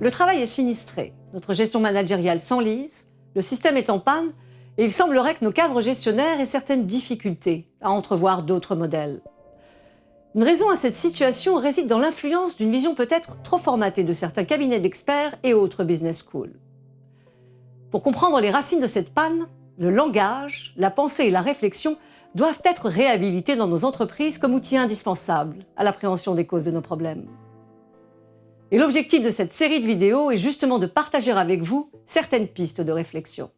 Le travail est sinistré, notre gestion managériale s'enlise, le système est en panne et il semblerait que nos cadres gestionnaires aient certaines difficultés à entrevoir d'autres modèles. Une raison à cette situation réside dans l'influence d'une vision peut-être trop formatée de certains cabinets d'experts et autres business schools. Pour comprendre les racines de cette panne, le langage, la pensée et la réflexion doivent être réhabilités dans nos entreprises comme outils indispensables à l'appréhension des causes de nos problèmes. Et l'objectif de cette série de vidéos est justement de partager avec vous certaines pistes de réflexion.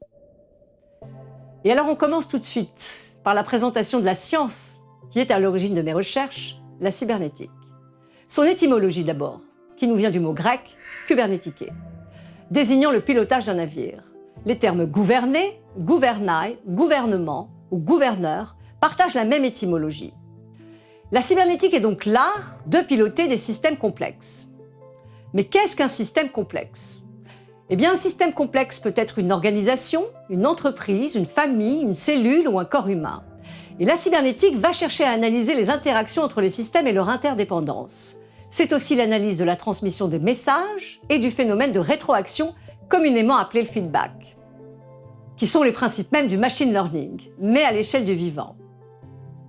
Et alors on commence tout de suite par la présentation de la science qui est à l'origine de mes recherches, la cybernétique. Son étymologie d'abord, qui nous vient du mot grec « kubernetike », désignant le pilotage d'un navire. Les termes « gouverner »,« gouvernail »,« gouvernement » ou « gouverneur » partagent la même étymologie. La cybernétique est donc l'art de piloter des systèmes complexes. Mais qu'est-ce qu'un système complexe ? Eh bien, un système complexe peut être une organisation, une entreprise, une famille, une cellule ou un corps humain. Et la cybernétique va chercher à analyser les interactions entre les systèmes et leur interdépendance. C'est aussi l'analyse de la transmission des messages et du phénomène de rétroaction, communément appelé le feedback, qui sont les principes mêmes du machine learning, mais à l'échelle du vivant.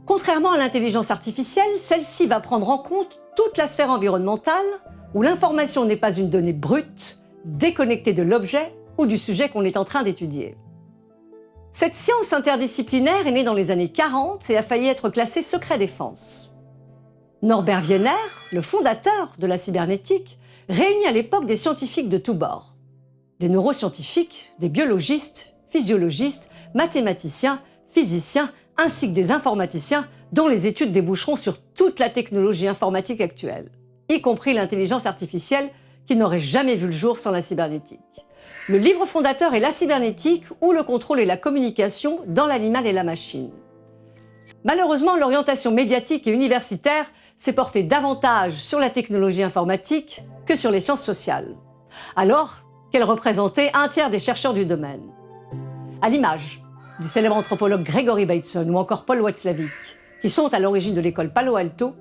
Contrairement à l'intelligence artificielle, celle-ci va prendre en compte toute la sphère environnementale, où l'information n'est pas une donnée brute, déconnectée de l'objet ou du sujet qu'on est en train d'étudier. Cette science interdisciplinaire est née dans les années 40 et a failli être classée secret défense. Norbert Wiener, le fondateur de la cybernétique, réunit à l'époque des scientifiques de tous bords. Des neuroscientifiques, des biologistes, physiologistes, mathématiciens, physiciens, ainsi que des informaticiens dont les études déboucheront sur toute la technologie informatique actuelle, y compris l'intelligence artificielle qui n'aurait jamais vu le jour sans la cybernétique. Le livre fondateur est La cybernétique ou le contrôle et la communication dans l'animal et la machine. Malheureusement, l'orientation médiatique et universitaire s'est portée davantage sur la technologie informatique que sur les sciences sociales, alors qu'elle représentait un tiers des chercheurs du domaine. À l'image du célèbre anthropologue Gregory Bateson ou encore Paul Watzlawick, qui sont à l'origine de l'école Palo Alto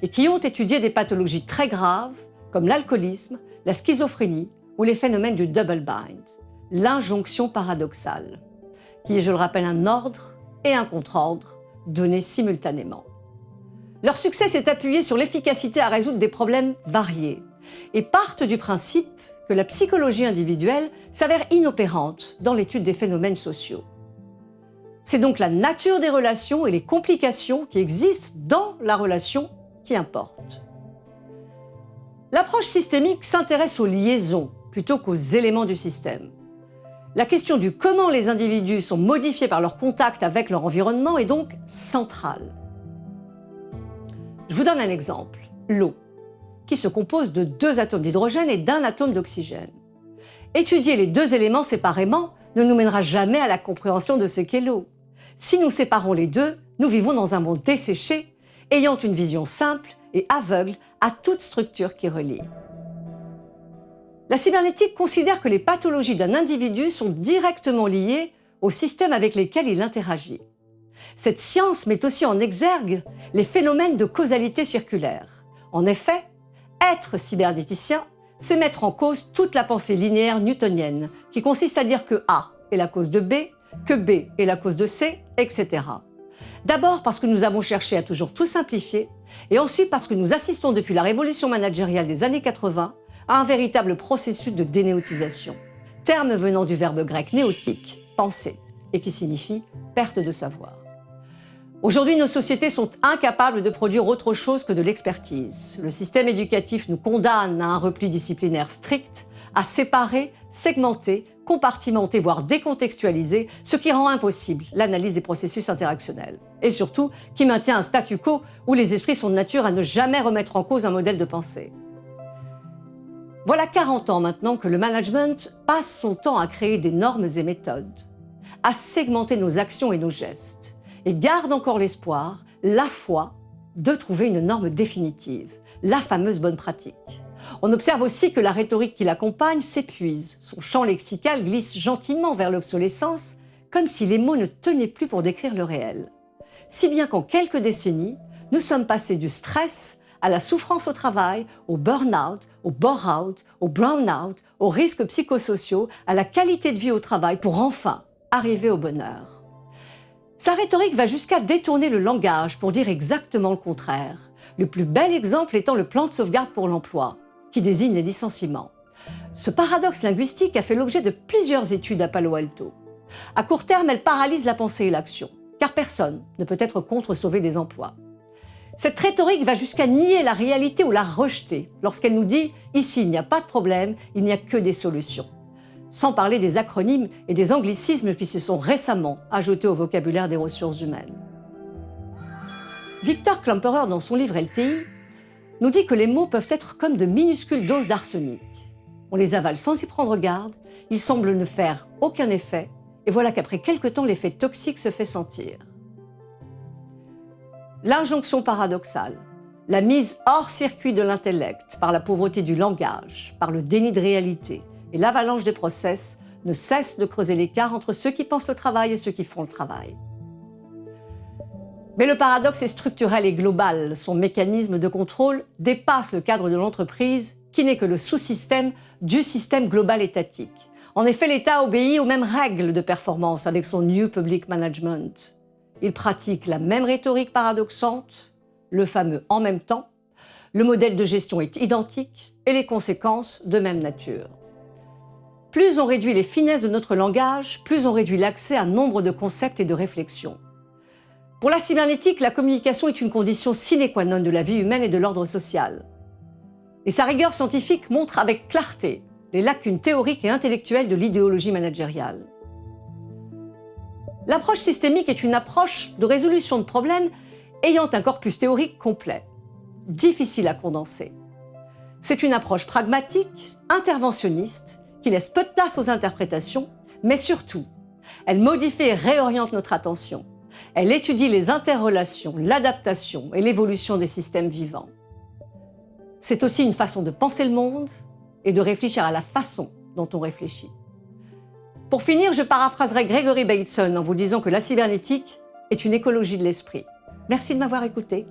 et qui ont étudié des pathologies très graves comme l'alcoolisme, la schizophrénie ou les phénomènes du double bind, l'injonction paradoxale, qui est, je le rappelle, un ordre et un contre-ordre donnés simultanément. Leur succès s'est appuyé sur l'efficacité à résoudre des problèmes variés et partent du principe que la psychologie individuelle s'avère inopérante dans l'étude des phénomènes sociaux. C'est donc la nature des relations et les complications qui existent dans la relation qui importent. L'approche systémique s'intéresse aux liaisons plutôt qu'aux éléments du système. La question du comment les individus sont modifiés par leur contact avec leur environnement est donc centrale. Je vous donne un exemple, l'eau, qui se compose de 2 atomes d'hydrogène et d'1 atome d'oxygène. Étudier les 2 éléments séparément ne nous mènera jamais à la compréhension de ce qu'est l'eau. Si nous séparons les deux, nous vivons dans un monde desséché, ayant une vision simple et aveugle à toute structure qui relie. La cybernétique considère que les pathologies d'un individu sont directement liées aux systèmes avec lesquels il interagit. Cette science met aussi en exergue les phénomènes de causalité circulaire. En effet, être cybernéticien, c'est mettre en cause toute la pensée linéaire newtonienne, qui consiste à dire que A est la cause de B, que B est la cause de C, etc. D'abord parce que nous avons cherché à toujours tout simplifier, et ensuite parce que nous assistons depuis la révolution managériale des années 80 à un véritable processus de dénéotisation, terme venant du verbe grec néotique, penser, et qui signifie perte de savoir. Aujourd'hui, nos sociétés sont incapables de produire autre chose que de l'expertise. Le système éducatif nous condamne à un repli disciplinaire strict, à séparer, segmenter, compartimenter, voire décontextualiser, ce qui rend impossible l'analyse des processus interactionnels. Et surtout, qui maintient un statu quo où les esprits sont de nature à ne jamais remettre en cause un modèle de pensée. Voilà 40 ans maintenant que le management passe son temps à créer des normes et méthodes, à segmenter nos actions et nos gestes, et garde encore l'espoir, la foi, de trouver une norme définitive, la fameuse bonne pratique. On observe aussi que la rhétorique qui l'accompagne s'épuise, son champ lexical glisse gentiment vers l'obsolescence, comme si les mots ne tenaient plus pour décrire le réel. Si bien qu'en quelques décennies, nous sommes passés du stress à la souffrance au travail, au burn-out, au bore-out, au brown-out, aux risques psychosociaux, à la qualité de vie au travail pour enfin arriver au bonheur. Sa rhétorique va jusqu'à détourner le langage pour dire exactement le contraire. Le plus bel exemple étant le plan de sauvegarde pour l'emploi, qui désigne les licenciements. Ce paradoxe linguistique a fait l'objet de plusieurs études à Palo Alto. À court terme, elle paralyse la pensée et l'action, car personne ne peut être contre sauver des emplois. Cette rhétorique va jusqu'à nier la réalité ou la rejeter lorsqu'elle nous dit « ici, il n'y a pas de problème, il n'y a que des solutions ». Sans parler des acronymes et des anglicismes qui se sont récemment ajoutés au vocabulaire des ressources humaines. Victor Klemperer, dans son livre LTI, nous dit que les mots peuvent être comme de minuscules doses d'arsenic. On les avale sans y prendre garde, ils semblent ne faire aucun effet, et voilà qu'après quelque temps, l'effet toxique se fait sentir. L'injonction paradoxale, la mise hors circuit de l'intellect par la pauvreté du langage, par le déni de réalité et l'avalanche des process ne cesse de creuser l'écart entre ceux qui pensent le travail et ceux qui font le travail. Mais le paradoxe est structurel et global. Son mécanisme de contrôle dépasse le cadre de l'entreprise, qui n'est que le sous-système du système global étatique. En effet, l'État obéit aux mêmes règles de performance avec son New Public Management. Il pratique la même rhétorique paradoxante, le fameux « en même temps ». Le modèle de gestion est identique et les conséquences de même nature. Plus on réduit les finesses de notre langage, plus on réduit l'accès à nombre de concepts et de réflexions. Pour la cybernétique, la communication est une condition sine qua non de la vie humaine et de l'ordre social. Et sa rigueur scientifique montre avec clarté les lacunes théoriques et intellectuelles de l'idéologie managériale. L'approche systémique est une approche de résolution de problèmes ayant un corpus théorique complet, difficile à condenser. C'est une approche pragmatique, interventionniste, qui laisse peu de place aux interprétations, mais surtout, elle modifie et réoriente notre attention. Elle étudie les interrelations, l'adaptation et l'évolution des systèmes vivants. C'est aussi une façon de penser le monde et de réfléchir à la façon dont on réfléchit. Pour finir, je paraphraserai Gregory Bateson en vous disant que la cybernétique est une écologie de l'esprit. Merci de m'avoir écouté.